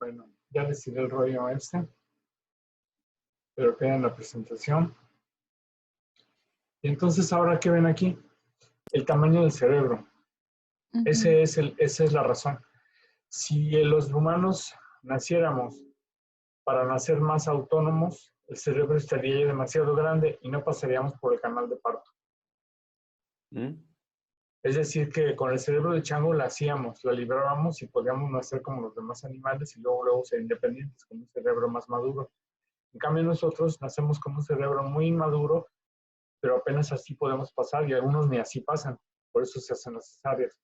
Bueno, ya les tiré el rollo pero queda en la presentación. Y entonces, ahora, ¿qué ven aquí? El tamaño del cerebro. Esa es la razón. Si los humanos naciéramos para nacer más autónomos, el cerebro estaría ya demasiado grande y no pasaríamos por el canal de parto. Es decir, que con el cerebro de chango la hacíamos, la librábamos y podíamos nacer como los demás animales y luego ser independientes con un cerebro más maduro. En cambio, nosotros nacemos con un cerebro muy inmaduro, pero apenas así podemos pasar y algunos ni así pasan. Por eso se hacen las cesáreas.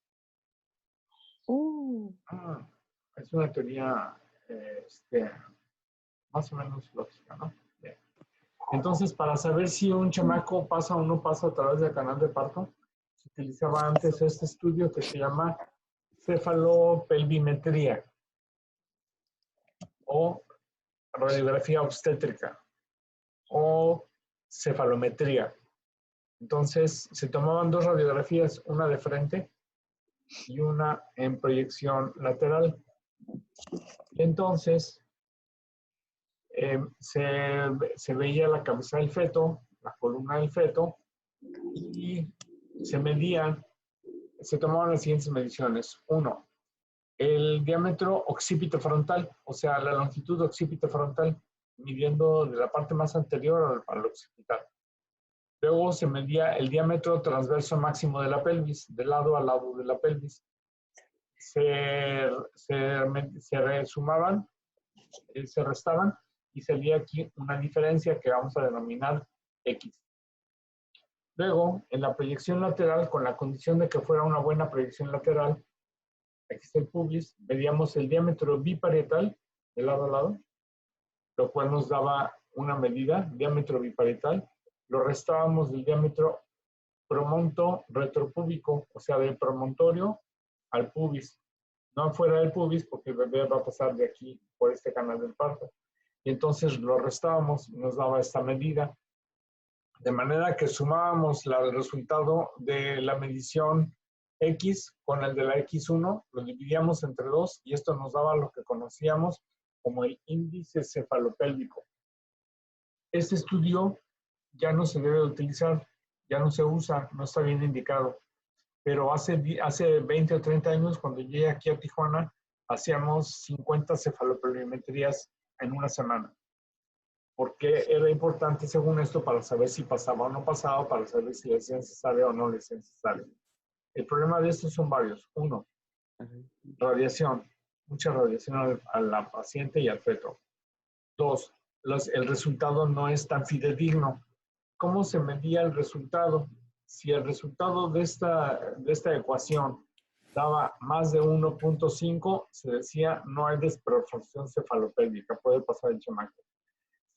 Es una teoría más o menos lógica, ¿no? Bien. Entonces, para saber si un chamaco pasa o no pasa a través del canal de parto, se utilizaba antes este estudio que se llama cefalopelvimetría o radiografía obstétrica o cefalometría. Entonces, se tomaban dos radiografías, una de frente y una en proyección lateral. Y entonces, se veía la cabeza del feto, la columna del feto, y se tomaban las siguientes mediciones. 1, el diámetro occipitofrontal, o sea, la longitud occipitofrontal, midiendo de la parte más anterior al occipital. Luego se medía el diámetro transverso máximo de la pelvis, de lado a lado de la pelvis. Se sumaban, se restaban, y salía aquí una diferencia que vamos a denominar X. Luego, en la proyección lateral, con la condición de que fuera una buena proyección lateral, aquí está el pubis, medíamos el diámetro biparietal, de lado a lado, lo cual nos daba una medida, diámetro biparietal, lo restábamos del diámetro promonto-retropúbico, o sea, del promontorio al pubis. No afuera del pubis, porque el bebé va a pasar de aquí por este canal del parto. Y entonces lo restábamos y nos daba esta medida. De manera que sumábamos el resultado de la medición X con el de la X1, lo dividíamos entre 2 y esto nos daba lo que conocíamos como el índice cefalopélvico. Este estudio ya no se debe utilizar, ya no se usa, no está bien indicado. Pero hace 20 o 30 años, cuando llegué aquí a Tijuana, hacíamos 50 cefalopelvimetrías en una semana. Porque era importante, según esto, para saber si pasaba o no pasaba, para saber si le hacían cesárea o no le hacían cesárea. El problema de estos son varios. 1, radiación. Mucha radiación a la paciente y al feto. 2, el resultado no es tan fidedigno. ¿Cómo se medía el resultado? Si el resultado de esta ecuación daba más de 1.5, se decía no hay desproporción cefalopélvica, puede pasar el chamaco.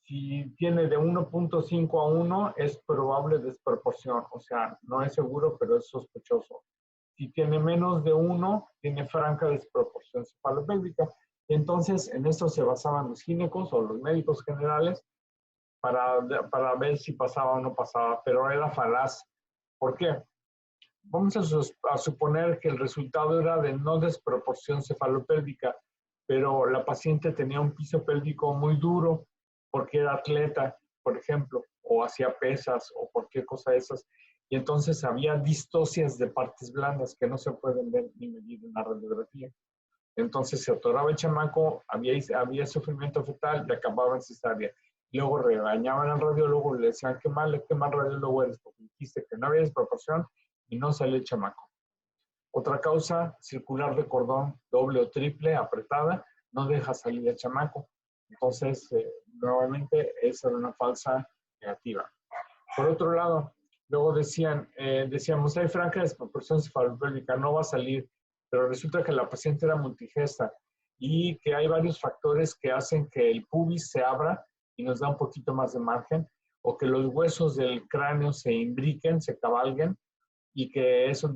Si tiene de 1.5 a 1, es probable desproporción, o sea, no es seguro, pero es sospechoso. Si tiene menos de 1, tiene franca desproporción cefalopélvica. Entonces, en esto se basaban los ginecos o los médicos generales para ver si pasaba o no pasaba, pero era falaz. ¿Por qué? Vamos a suponer que el resultado era de no desproporción cefalopélvica, pero la paciente tenía un piso pélvico muy duro porque era atleta, por ejemplo, o hacía pesas o cualquier cosa de esas, y entonces había distocias de partes blandas que no se pueden ver ni medir en la radiografía. Entonces se atoraba el chamaco, había sufrimiento fetal y acababa en cesárea. Luego regañaban al radiólogo y le decían, qué mal radiólogo eres, porque dijiste que no había desproporción y no sale el chamaco. Otra causa, circular de cordón doble o triple, apretada, no deja salir el chamaco. Entonces, nuevamente, esa era una falsa negativa. Por otro lado, luego decíamos, hay franca desproporción cefalopélvica, no va a salir, pero resulta que la paciente era multigesta y que hay varios factores que hacen que el pubis se abra y nos da un poquito más de margen, o que los huesos del cráneo se imbriquen, se cabalguen, y que eso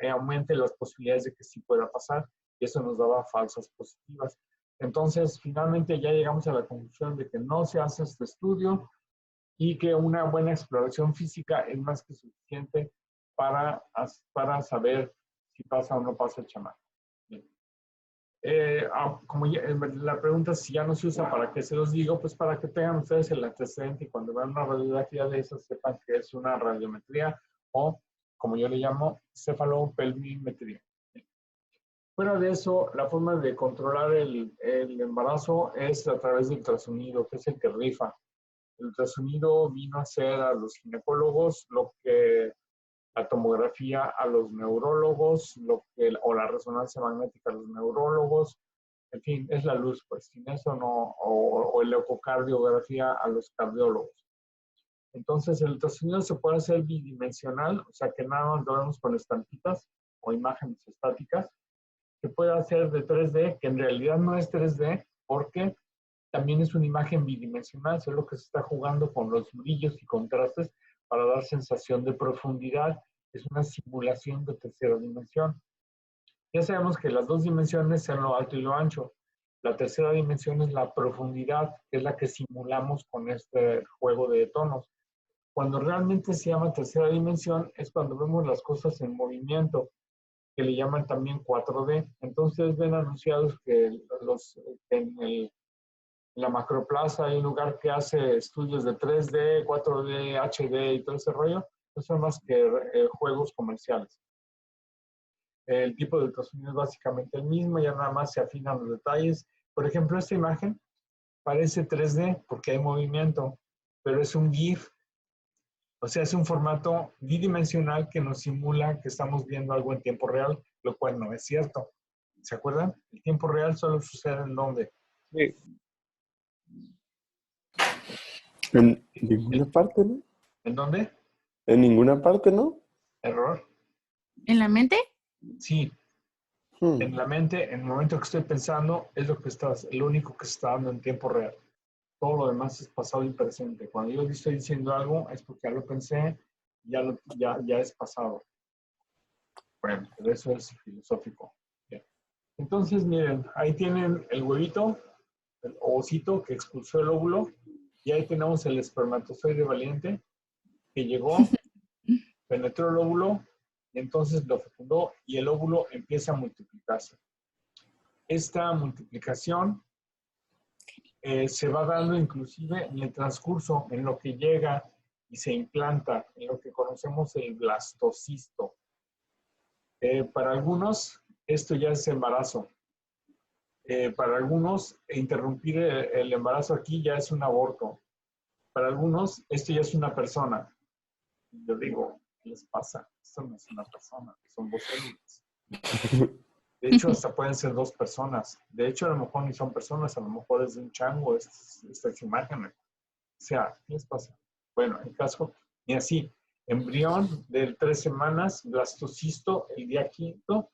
aumente las posibilidades de que sí pueda pasar, y eso nos daba falsas positivas. Entonces, finalmente ya llegamos a la conclusión de que no se hace este estudio y que una buena exploración física es más que suficiente para saber si pasa o no pasa el chamaco. La pregunta es si ya no se usa, ¿para qué se los digo? Pues para que tengan ustedes el antecedente y cuando vean una radiografía de eso sepan que es una radiometría o, como yo le llamo, cefalopelvimetría. Fuera de eso, la forma de controlar el embarazo es a través del ultrasonido, que es el que rifa. El ultrasonido vino a hacer a los ginecólogos lo que la tomografía a los neurólogos, o la resonancia magnética a los neurólogos, en fin, es la luz, pues sin eso no, o el ecocardiografía a los cardiólogos. Entonces el ultrasonido se puede hacer bidimensional, o sea que nada más lo vemos con estampitas o imágenes estáticas. Se puede hacer de 3D, que en realidad no es 3D, porque también es una imagen bidimensional, solo que se está jugando con los brillos y contrastes para dar sensación de profundidad. Es una simulación de tercera dimensión. Ya sabemos que las dos dimensiones son lo alto y lo ancho. La tercera dimensión es la profundidad, que es la que simulamos con este juego de tonos. Cuando realmente se llama tercera dimensión es cuando vemos las cosas en movimiento, que le llaman también 4D. Entonces ven anunciados que en la Macroplaza hay un lugar que hace estudios de 3D, 4D, HD y todo ese rollo. No son más que juegos comerciales. El tipo de ultrasonido es básicamente el mismo, ya nada más se afinan los detalles. Por ejemplo, esta imagen parece 3D porque hay movimiento, pero es un GIF. O sea, es un formato bidimensional que nos simula que estamos viendo algo en tiempo real, lo cual no es cierto. ¿Se acuerdan? El tiempo real solo sucede en dónde. Sí. En ninguna parte, ¿no? ¿En dónde? En ninguna parte, ¿no? Error. ¿En la mente? Sí. En la mente, en el momento que estoy pensando, es lo único que se está dando en tiempo real. Todo lo demás es pasado y presente. Cuando yo estoy diciendo algo es porque ya lo pensé, ya es pasado. Bueno, pero eso es filosófico. Bien. Entonces, miren, ahí tienen el huevito, el ovocito que expulsó el óvulo, y ahí tenemos el espermatozoide valiente que llegó, penetró el óvulo, y entonces lo fecundó y el óvulo empieza a multiplicarse. Esta multiplicación se va dando inclusive en el transcurso, en lo que llega y se implanta, en lo que conocemos el blastocisto. Para algunos, esto ya es embarazo. Para algunos, interrumpir el embarazo aquí ya es un aborto. Para algunos, esto ya es una persona. Yo digo, ¿qué les pasa? Esto no es una persona, son dos células. De hecho, hasta pueden ser dos personas. De hecho, a lo mejor ni son personas, a lo mejor es de un chango estas imágenes. O sea, ¿qué les pasa? Bueno, en caso, ni así. Embrión de 3 semanas, blastocisto el día 5.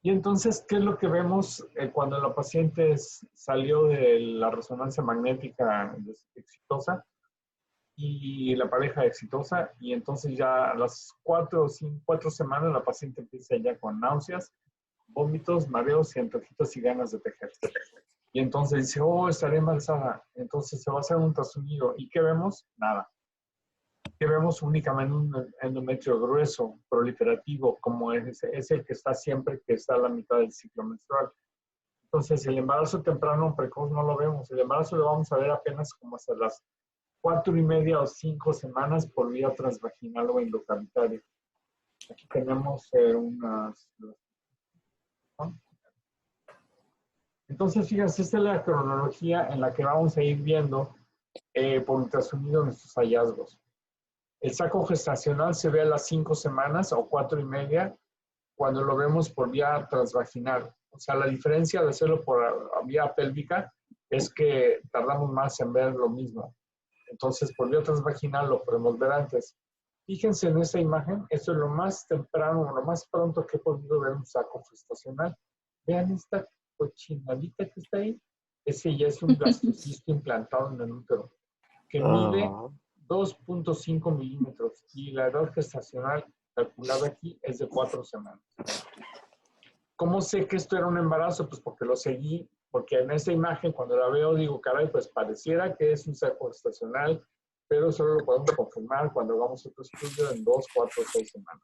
Y entonces, ¿qué es lo que vemos cuando la paciente salió de la resonancia magnética exitosa y la pareja exitosa? Y entonces ya a las 4 semanas la paciente empieza ya con náuseas, vómitos, mareos y antojitos y ganas de tejer. Y entonces dice, oh, estaré embarazada. Entonces se va a hacer un ultrasonido. ¿Y qué vemos? Nada. ¿Qué vemos? Únicamente un endometrio grueso, proliferativo, como es el que está siempre, que está a la mitad del ciclo menstrual. Entonces, el embarazo temprano o precoz no lo vemos. El embarazo lo vamos a ver apenas como hasta las 4.5 o 5 semanas por vía transvaginal o endocavitaria. Aquí tenemos unas... ¿no? Entonces, fíjense, esta es la cronología en la que vamos a ir viendo por ultrasonido nuestros hallazgos. El saco gestacional se ve a las 5 semanas o 4.5 cuando lo vemos por vía transvaginal. O sea, la diferencia de hacerlo por vía pélvica es que tardamos más en ver lo mismo. Entonces, por vía transvaginal lo podemos ver antes. Fíjense en esta imagen, esto es lo más temprano, lo más pronto que he podido ver un saco gestacional. Vean esta cochinadita que está ahí. Ese ya es un blastocisto implantado en el útero, que mide 2.5 milímetros y la edad gestacional calculada aquí es de 4 semanas. ¿Cómo sé que esto era un embarazo? Pues porque lo seguí, porque en esta imagen cuando la veo digo, caray, pues pareciera que es un saco gestacional, pero solo lo podemos confirmar cuando hagamos otro estudio en 2, 4, 6 semanas.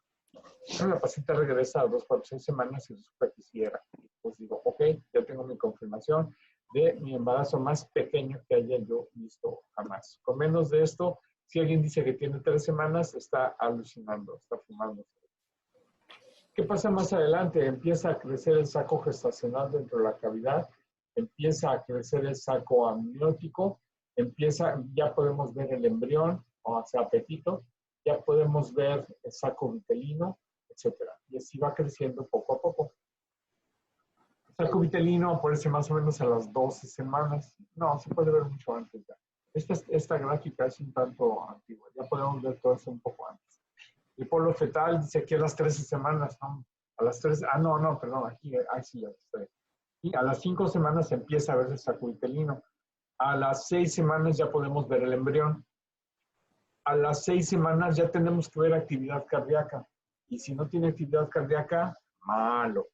La paciente regresa a 2, 4, 6 semanas y resulta que sí era. Pues digo, ok, ya tengo mi confirmación de mi embarazo más pequeño que haya yo visto jamás. Con menos de esto, si alguien dice que tiene 3 semanas, está alucinando, está fumando. ¿Qué pasa más adelante? Empieza a crecer el saco gestacional dentro de la cavidad, empieza a crecer el saco amniótico, ya podemos ver el embrión, o sea, apetito, ya podemos ver el saco vitelino, etcétera. Y así va creciendo poco a poco. El saco vitelino aparece más o menos a las 12 semanas. No, se puede ver mucho antes ya. Esta gráfica es un tanto antigua. Ya podemos ver todo eso un poco antes. El polo fetal dice aquí a las 13 semanas, ¿no? A las 13, no, perdón, aquí sí ya estoy. Y a las 5 semanas empieza a ver el saco vitelino. A las 6 semanas ya podemos ver el embrión. A las 6 semanas ya tenemos que ver actividad cardíaca. Y si no tiene actividad cardíaca, malo.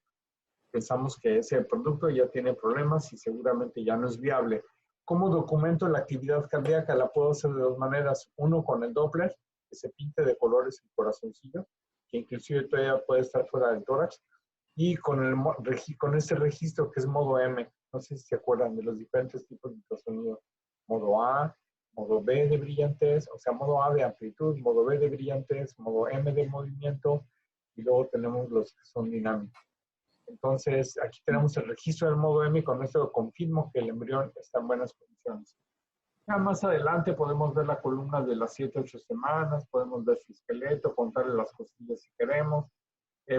Pensamos que ese producto ya tiene problemas y seguramente ya no es viable. ¿Cómo documento la actividad cardíaca? La puedo hacer de 2 maneras. Uno, con el Doppler, que se pinte de colores el corazoncillo, que inclusive todavía puede estar fuera del tórax, y con este registro que es modo M. No sé si se acuerdan de los diferentes tipos de ultrasonido. Modo A, modo B de brillantez, o sea, modo A de amplitud, modo B de brillantez, modo M de movimiento, y luego tenemos los que son dinámicos. Entonces, aquí tenemos el registro del modo M y con esto confirmo que el embrión está en buenas condiciones. Ya más adelante podemos ver la columna de las 7, 8 semanas, podemos ver su esqueleto, contarle las costillas si queremos,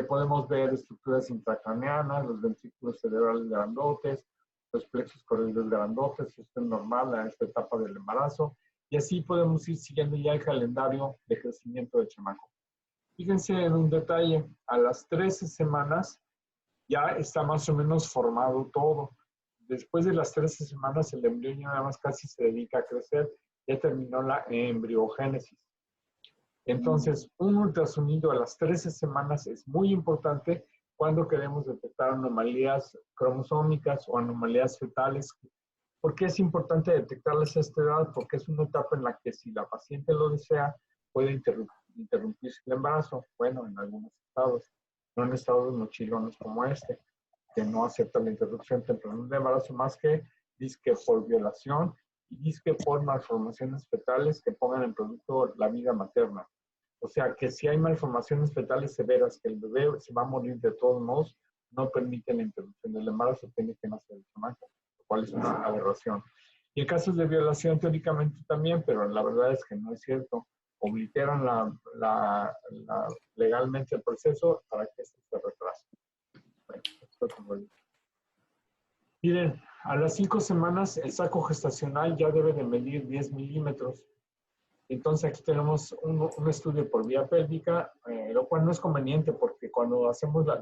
podemos ver estructuras intracraneanas, los ventrículos cerebrales grandotes, los plexos corrientes grandotes, esto es normal en esta etapa del embarazo, y así podemos ir siguiendo ya el calendario de crecimiento del chamaco. Fíjense en un detalle, a las 13 semanas ya está más o menos formado todo. Después de las 13 semanas, el embrión ya nada más casi se dedica a crecer, ya terminó la embriogénesis. Entonces, un ultrasonido a las 13 semanas es muy importante cuando queremos detectar anomalías cromosómicas o anomalías fetales. ¿Por qué es importante detectarlas a esta edad? Porque es una etapa en la que, si la paciente lo desea, puede interrumpirse el embarazo. Bueno, en algunos estados, no en estados mochilones como este, que no acepta la interrupción temprana del embarazo más que disque por violación y disque por malformaciones fetales que pongan en producto la vida materna. O sea, que si hay malformaciones fetales severas, que el bebé se va a morir de todos modos, no permite la interrupción del embarazo, tiene que nacer el chamaco, lo cual es una aberración. Y en casos de violación, teóricamente también, pero la verdad es que no es cierto. Obliteran legalmente el proceso para que esto se retrase. Bueno, esto es como digo. Miren, a las 5 semanas el saco gestacional ya debe de medir 10 milímetros. Entonces aquí tenemos un estudio por vía pélvica, lo cual no es conveniente porque cuando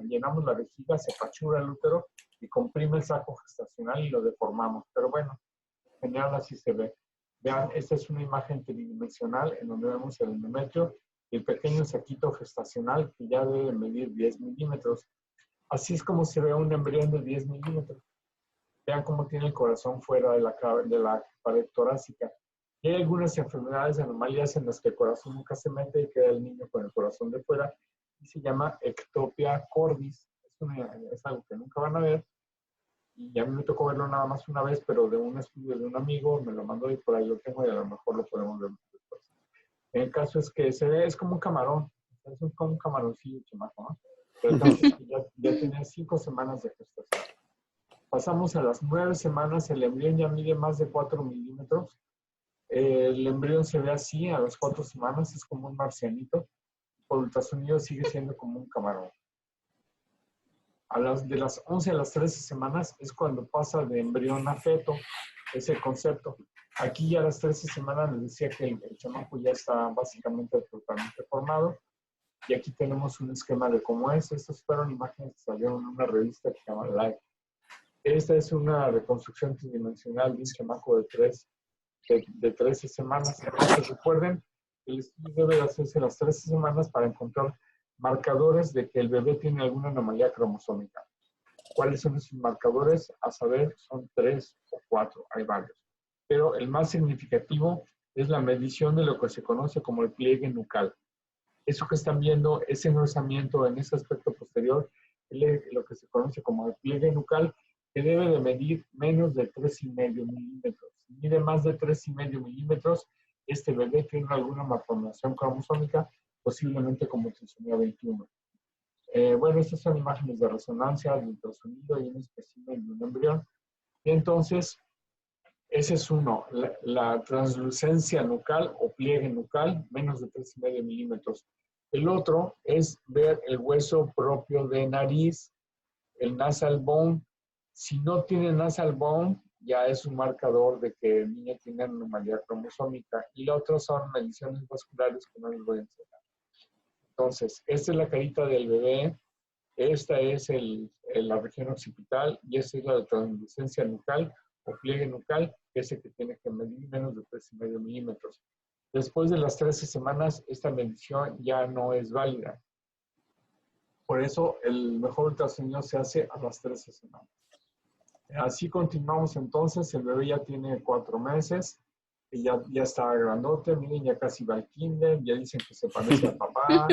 llenamos la vejiga se apachura el útero y comprime el saco gestacional y lo deformamos. Pero bueno, en general así se ve. Vean, esta es una imagen tridimensional en donde vemos el endometrio y el pequeño saquito gestacional que ya debe medir 10 milímetros. Así es como se ve un embrión de 10 milímetros. Vean cómo tiene el corazón fuera de la pared torácica. Y hay algunas enfermedades, anomalías en las que el corazón nunca se mete y queda el niño con el corazón de fuera y se llama ectopia cordis. Es algo que nunca van a ver y a mí me tocó verlo nada más una vez, pero de un estudio de un amigo me lo mandó y por ahí lo tengo y a lo mejor lo podemos ver después. El caso es que se ve, es como un camarón, es como un camaroncillo chamaco, ¿no? Pero el caso es que ya tenía 5 semanas de gestación. Pasamos a las 9 semanas, el embrión ya mide más de 4 milímetros. El embrión se ve así a las 4 semanas, es como un marcianito. Por ultrasonido sigue siendo como un camarón. De las 11 a las 13 semanas es cuando pasa de embrión a feto, ese concepto. Aquí ya a las 13 semanas les decía que el chamaco ya está básicamente totalmente formado. Y aquí tenemos un esquema de cómo es. Estas fueron imágenes que salieron en una revista que se llama Life. Esta es una reconstrucción tridimensional de un chamaco de 13 semanas. Entonces, recuerden, el estudio debe hacerse las 13 semanas para encontrar marcadores de que el bebé tiene alguna anomalía cromosómica. ¿Cuáles son esos marcadores? A saber, son 3 o 4, hay varios. Pero el más significativo es la medición de lo que se conoce como el pliegue nucal. Eso que están viendo, ese engrosamiento en ese aspecto posterior, lo que se conoce como el pliegue nucal, que debe de medir menos de 3,5 milímetros. Si mide más de 3,5 milímetros, este bebé tiene alguna malformación cromosómica, posiblemente como trisomía 21. Bueno, estas son imágenes de resonancia, de ultrasonido y un espécimen de un embrión. Y entonces, ese es uno, la translucencia nucal o pliegue nucal, menos de 3,5 milímetros. El otro es ver el hueso propio de nariz, el nasal bone. Si no tiene nasal bone, ya es un marcador de que el niño tiene anomalía cromosómica. Y la otra son mediciones vasculares que no les voy a enseñar. Entonces, esta es la carita del bebé, esta es la región occipital y esta es la de translucencia nucal o pliegue nucal, que es el que tiene que medir menos de 3,5 milímetros. Después de las 13 semanas, esta medición ya no es válida. Por eso, el mejor ultrasonido se hace a las 13 semanas. Así continuamos entonces, el bebé ya tiene 4 meses, y ya está grandote, miren, ya casi va al kinder, ya dicen que se parece al papá,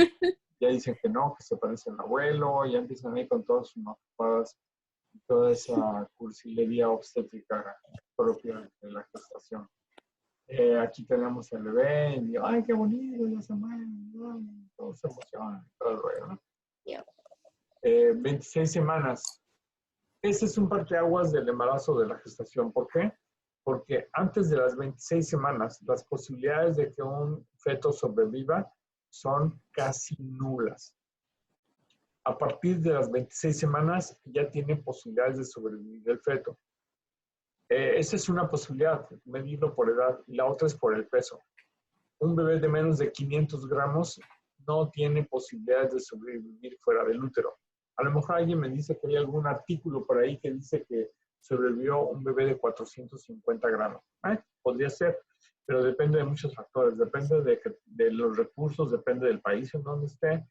ya dicen que no, que se parece al abuelo, ya empiezan ahí con todas sus mapadas y toda esa cursilería obstétrica propia de la gestación. Aquí tenemos el bebé, y ¡ay, qué bonito! Ya se mueve, todos se emocionan, todo el rollo, ¿no? 26 semanas. Ese es un parteaguas del embarazo de la gestación. ¿Por qué? Porque antes de las 26 semanas, las posibilidades de que un feto sobreviva son casi nulas. A partir de las 26 semanas ya tiene posibilidades de sobrevivir el feto. Esa es una posibilidad, medirlo por edad, y la otra es por el peso. Un bebé de menos de 500 gramos no tiene posibilidades de sobrevivir fuera del útero. A lo mejor alguien me dice que hay algún artículo por ahí que dice que sobrevivió un bebé de 450 gramos. Podría ser, pero depende de muchos factores. Depende de los recursos, depende del país en donde esté,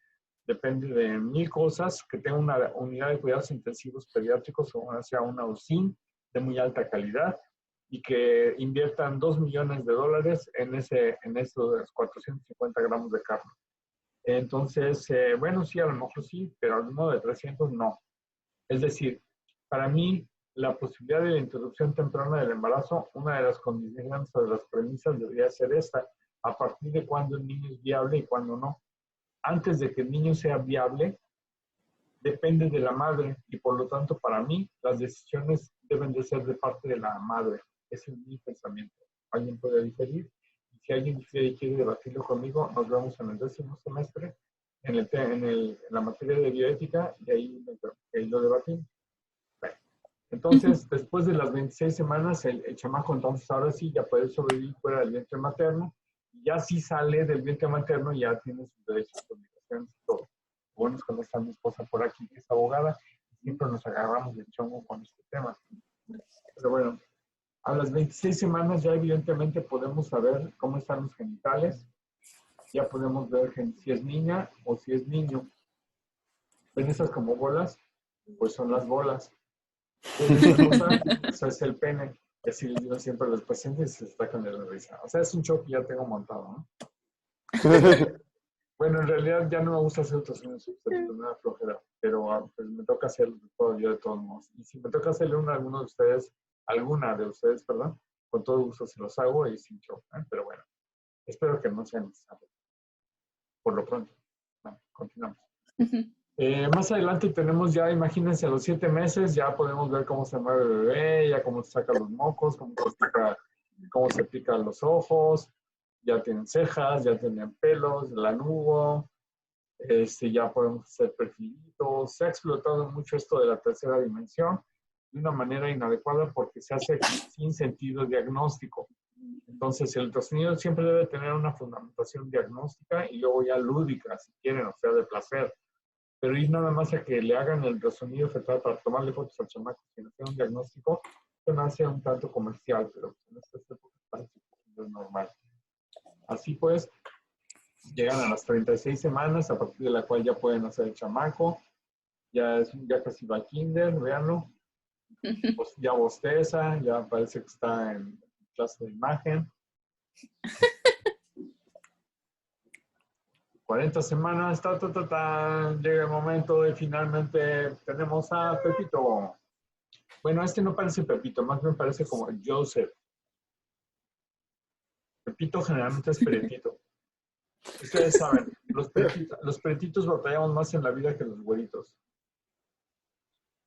depende de 1000 cosas, que tenga una unidad de cuidados intensivos pediátricos o sea una UCIN de muy alta calidad y que inviertan $2 millones en esos 450 gramos de carne. Entonces, bueno, sí, a lo mejor sí, pero al modo de 300 no. Es decir, para mí, la posibilidad de la interrupción temprana del embarazo, una de las condiciones o de las premisas debería ser esta, a partir de cuándo el niño es viable y cuándo no. Antes de que el niño sea viable, depende de la madre y por lo tanto para mí las decisiones deben de ser de parte de la madre. Ese es mi pensamiento. Alguien puede diferir. Si alguien difiere y quiere debatirlo conmigo, nos vemos en el 10º semestre en la materia de bioética y ahí lo debatimos. Bueno, entonces, después de las 26 semanas, el chamaco entonces ahora sí ya puede sobrevivir fuera del vientre materno. Y ya si sale del vientre materno ya tiene sus derechos y obligaciones y todo. Bueno, es cuando está mi esposa por aquí, que es abogada, siempre nos agarramos de chongo con este tema. Pero bueno, a las 26 semanas ya evidentemente podemos saber cómo están los genitales, ya podemos ver si es niña o si es niño. ¿Ven esas como bolas? Pues son las bolas. ¿Ven esa cosa? Eso es el pene. Y así les digo siempre a los pacientes y se sacan de la risa. O sea, es un show que ya tengo montado, ¿no? Bueno, en realidad ya no me gusta hacer ultrasonidos obstétricos, me da flojera, pero pues me toca hacerlo yo de todos modos. Y si me toca hacerle alguna de ustedes, perdón, con todo gusto se los hago y sin show, pero bueno, espero que no sea necesario. Por lo pronto. Bueno, continuamos. Más adelante tenemos ya, imagínense, a los 7 meses ya podemos ver cómo se mueve el bebé, ya cómo se saca los mocos, cómo se pican los ojos, ya tienen cejas, ya tienen pelos, lanugo, ya podemos hacer perfilitos. Se ha explotado mucho esto de la tercera dimensión de una manera inadecuada porque se hace sin sentido diagnóstico. Entonces, el ultrasonido siempre debe tener una fundamentación diagnóstica y luego ya lúdica, si quieren, o sea, de placer. Pero ir nada más a que le hagan el ultrasonido fetal para tomarle fotos al chamaco sin hacer un diagnóstico, se me hace un tanto comercial, pero en estas épocas parece que es normal. Así pues, llegan a las 36 semanas, a partir de la cual ya pueden hacer el chamaco, ya casi va al kinder, véanlo, pues ya bosteza, ya parece que está en clase de imagen. 40 semanas, llega el momento de finalmente tenemos a Pepito. Bueno, este no parece Pepito, más bien parece como Joseph. Pepito generalmente es Prietito. Ustedes saben, los pretitos batallamos más en la vida que los güeritos.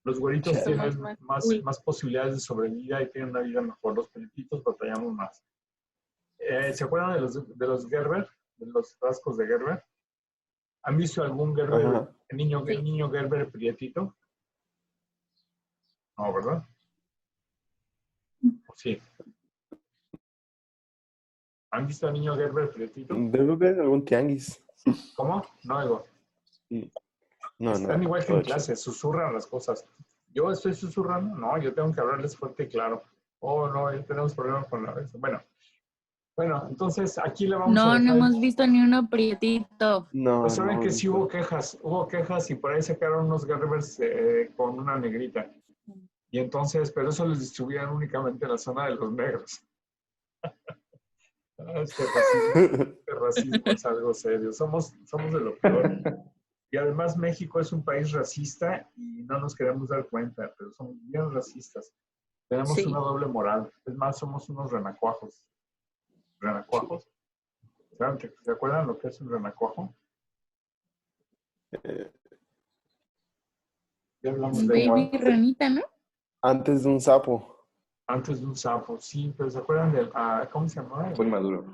Los güeritos tienen más posibilidades de sobrevida y tienen una vida mejor. Los pretitos batallamos más. ¿Se acuerdan de los Gerber? De los rasgos de Gerber. ¿Han visto algún Gerber, niño Gerber prietito? No, ¿verdad? Sí. ¿Han visto al niño Gerber prietito? Debe haber algún tianguis. ¿Cómo? No oigo. No, Están igual que en todo clase, susurran las cosas. ¿Yo estoy susurrando? No, yo tengo que hablarles fuerte y claro. Oh, no, tenemos problemas con la vez. Bueno, entonces aquí le vamos a dejar. No hemos visto ni uno prietito. No, Pues saben no, que sí hubo quejas y por ahí sacaron unos Gerbers con una negrita. Y entonces, pero eso los distribuían únicamente en la zona de los negros. Este racismo es algo serio. Somos de lo peor. Y además México es un país racista y no nos queremos dar cuenta, pero somos bien racistas. Tenemos una doble moral. Es más, somos unos renacuajos. ¿Renacuajos? ¿Se acuerdan lo que es un renacuajo? Ya hablamos Un de baby ranita, ¿no? Antes de un sapo. Antes de un sapo, sí, pero ¿se acuerdan del, cómo se llama? Muy maduro.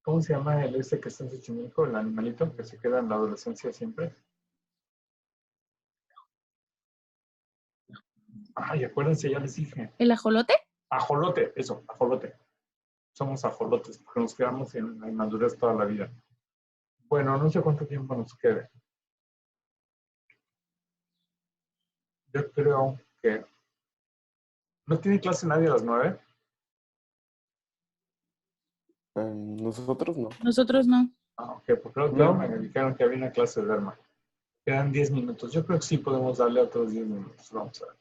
¿Cómo se llama el que está en Xochimilco, el animalito que se queda en la adolescencia siempre? Ay, acuérdense, ya les dije. ¿El ajolote? Ajolote, eso, ajolote. Somos ajolotes porque nos quedamos en la inmadurez toda la vida. Bueno, no sé cuánto tiempo nos quede. Yo creo que... ¿No tiene clase nadie a las 9? Nosotros no. Nosotros no. Ok, porque los No. me dijeron que había una clase de derma. Quedan 10 minutos. Yo creo que sí podemos darle otros 10 minutos. Vamos a ver.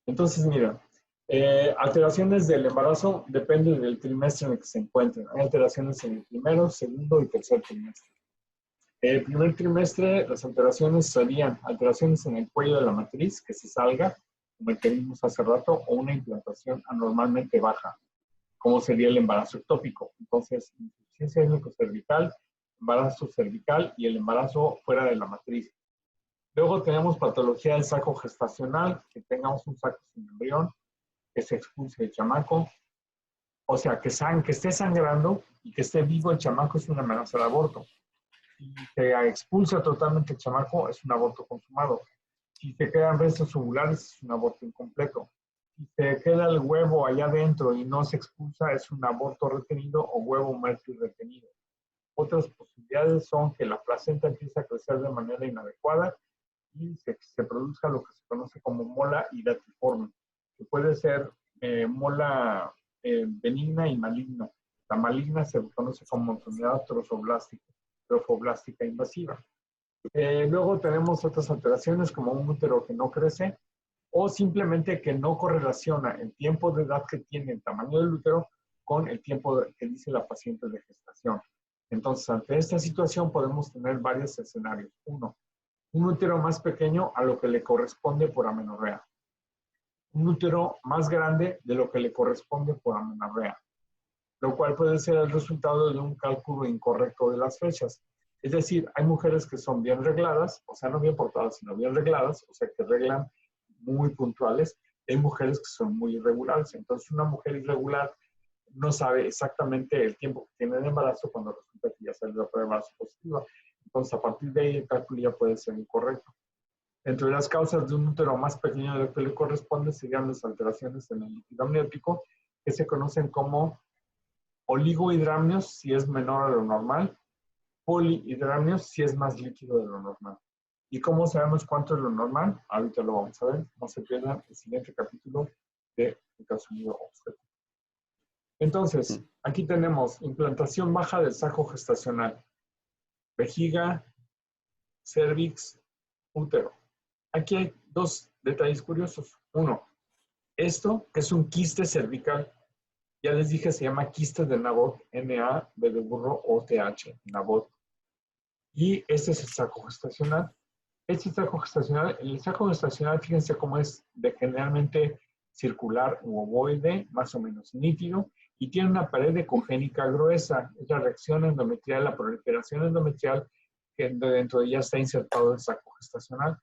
Entonces, mira, alteraciones del embarazo depende del trimestre en el que se encuentren. Hay alteraciones en el primero, segundo y tercer trimestre. El primer trimestre, las alteraciones serían alteraciones en el cuello de la matriz, que se salga, como el que vimos hace rato, o una implantación anormalmente baja, como sería el embarazo ectópico. Entonces, insuficiencia cervical, embarazo cervical y el embarazo fuera de la matriz. Luego tenemos patología del saco gestacional, que tengamos un saco sin embrión, que se expulse el chamaco. O sea, que esté sangrando y que esté vivo el chamaco es una amenaza de aborto. Si se expulsa totalmente el chamaco, es un aborto consumado. Si se quedan restos ovulares, es un aborto incompleto. Si se queda el huevo allá adentro y no se expulsa, es un aborto retenido o huevo muerto y retenido. Otras posibilidades son que la placenta empiece a crecer de manera inadecuada y se produzca lo que se conoce como mola hidatiforme, que puede ser mola benigna y maligna. La maligna se conoce como enfermedad trofoblástica invasiva. Luego tenemos otras alteraciones como un útero que no crece o simplemente que no correlaciona el tiempo de edad que tiene el tamaño del útero con el tiempo que dice la paciente de gestación. Entonces, ante esta situación podemos tener varios escenarios. Uno, un útero más pequeño a lo que le corresponde por amenorrea. Un útero más grande de lo que le corresponde por amenorrea, lo cual puede ser el resultado de un cálculo incorrecto de las fechas. Es decir, hay mujeres que son bien regladas, o sea, no bien portadas, sino bien regladas, o sea, que reglan muy puntuales. Hay mujeres que son muy irregulares. Entonces, una mujer irregular no sabe exactamente el tiempo que tiene de embarazo cuando resulta que ya salió la prueba de embarazo positiva. Entonces, a partir de ahí, el cálculo ya puede ser incorrecto. Entre las causas de un útero más pequeño de lo que le corresponde serían las alteraciones en el líquido amniótico, que se conocen como oligohidramnios, si es menor a lo normal, polihidramnios, si es más líquido de lo normal. ¿Y cómo sabemos cuánto es lo normal? Ahorita lo vamos a ver. No se pierdan el siguiente capítulo de ultrasonido obstétrico. Entonces, aquí tenemos implantación baja del saco gestacional, vejiga, cervix, útero. Aquí hay dos detalles curiosos. Uno, esto que es un quiste cervical, ya les dije, se llama quiste de Naboth, N-A-B de burro, O-T-H, Naboth. Y este es el saco gestacional. Este saco gestacional, el saco gestacional, fíjense cómo es de generalmente circular u ovoide, más o menos nítido, y tiene una pared ecogénica gruesa. Es la reacción endometrial, la proliferación endometrial, que dentro de ella está insertado el saco gestacional.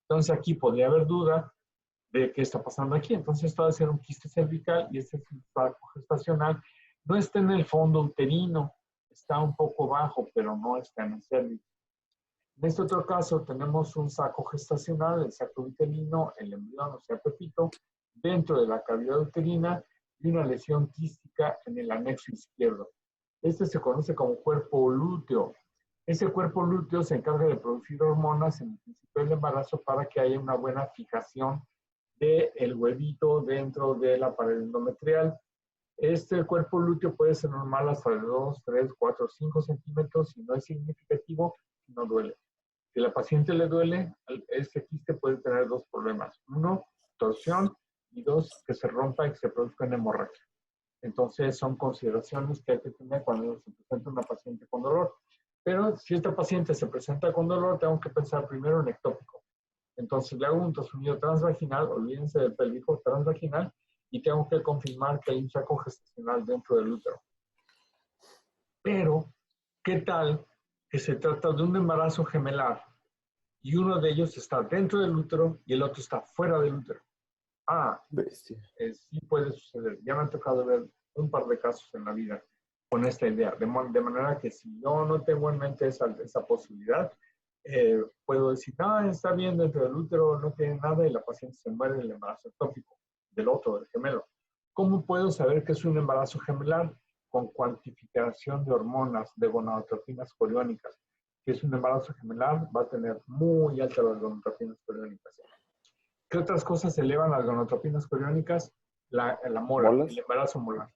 Entonces aquí podría haber duda de qué está pasando aquí. Entonces esto va a ser un quiste cervical y este es un saco gestacional. No está en el fondo uterino, está un poco bajo, pero no está en el cérvix. En este otro caso tenemos un saco gestacional, el saco uterino, el embrión, o sea, pepito, dentro de la cavidad uterina y una lesión quística en el anexo izquierdo. Este se conoce como cuerpo lúteo. Ese cuerpo lúteo se encarga de producir hormonas en el principio del embarazo para que haya una buena fijación del huevito dentro de la pared endometrial. Este cuerpo lúteo puede ser normal hasta de 2, 3, 4, 5 centímetros. Si no es significativo, no duele. Si a la paciente le duele, este quiste puede tener dos problemas. Uno, torsión, y dos, que se rompa y que se produzca una hemorragia. Entonces, son consideraciones que hay que tener cuando se presenta una paciente con dolor. Pero si esta paciente se presenta con dolor, tengo que pensar primero en ectópico. Entonces, le hago un ultrasonido transvaginal, olvídense del pélvico transvaginal, y tengo que confirmar que hay un saco gestacional dentro del útero. Pero, ¿qué tal que se trata de un embarazo gemelar y uno de ellos está dentro del útero y el otro está fuera del útero? Bestia. Sí puede suceder. Ya me han tocado ver un par de casos en la vida con esta idea. De manera que si yo no tengo en mente esa posibilidad, puedo decir, está bien dentro del útero, no tiene nada y la paciente se muere del embarazo ectópico, del otro, del gemelo. ¿Cómo puedo saber que es un embarazo gemelar? Con cuantificación de hormonas, de gonadotropinas coriónicas. Si es un embarazo gemelar, va a tener muy altas las gonadotropinas coriónicas. ¿Qué otras cosas elevan las gonadotropinas coriónicas? La mola, ¿Molas? el embarazo molar.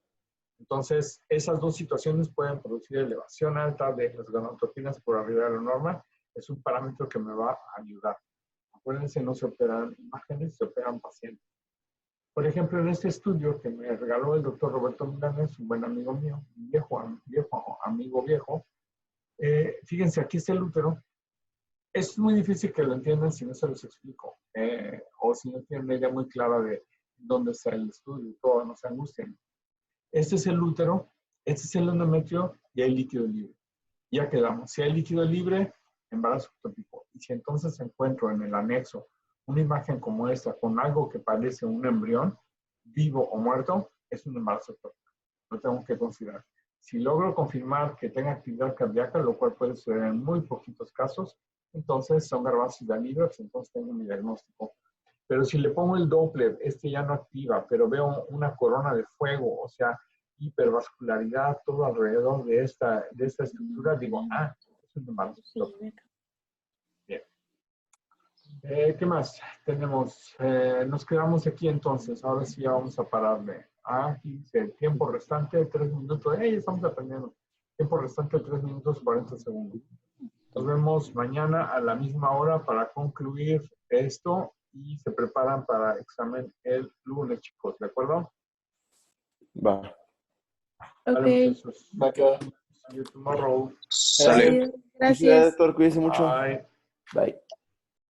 Entonces, esas dos situaciones pueden producir elevación alta de las gonadotropinas por arriba de la norma. Es un parámetro que me va a ayudar. Acuérdense, no se operan imágenes, se operan pacientes. Por ejemplo, en este estudio que me regaló el doctor Roberto Milanes, un buen amigo mío, un amigo viejo, fíjense, aquí está el útero. Es muy difícil que lo entiendan si no se los explico, o si no tienen una idea muy clara de dónde está el estudio y todo, no se angustien. Este es el útero, este es el endometrio y hay líquido libre. Ya quedamos. Si hay líquido libre, embarazo ectópico. Y si entonces encuentro en el anexo una imagen como esta con algo que parece un embrión, vivo o muerto, es un embarazo ectópico. Lo tengo que considerar. Si logro confirmar que tenga actividad cardíaca, lo cual puede suceder en muy poquitos casos, entonces son garbanzos libres, entonces tengo mi diagnóstico. Pero si le pongo el Doppler, este ya no activa, pero veo una corona de fuego, o sea, hipervascularidad todo alrededor de esta estructura, digo, es un embarazo ectópico. Bien. ¿Qué más tenemos? Nos quedamos aquí entonces. Ahora sí ya vamos a pararle. Aquí dice tiempo restante de 3 minutos. Estamos aprendiendo. Tiempo restante de 3 minutos 40 segundos. Nos vemos mañana a la misma hora para concluir esto y se preparan para examen el lunes, chicos. ¿De acuerdo? Va. Vale, Ok. muchachos. Va que va. See you tomorrow. Sale. Adiós. Felicidades, Gracias. doctor, cuídese mucho. Bye. Bye.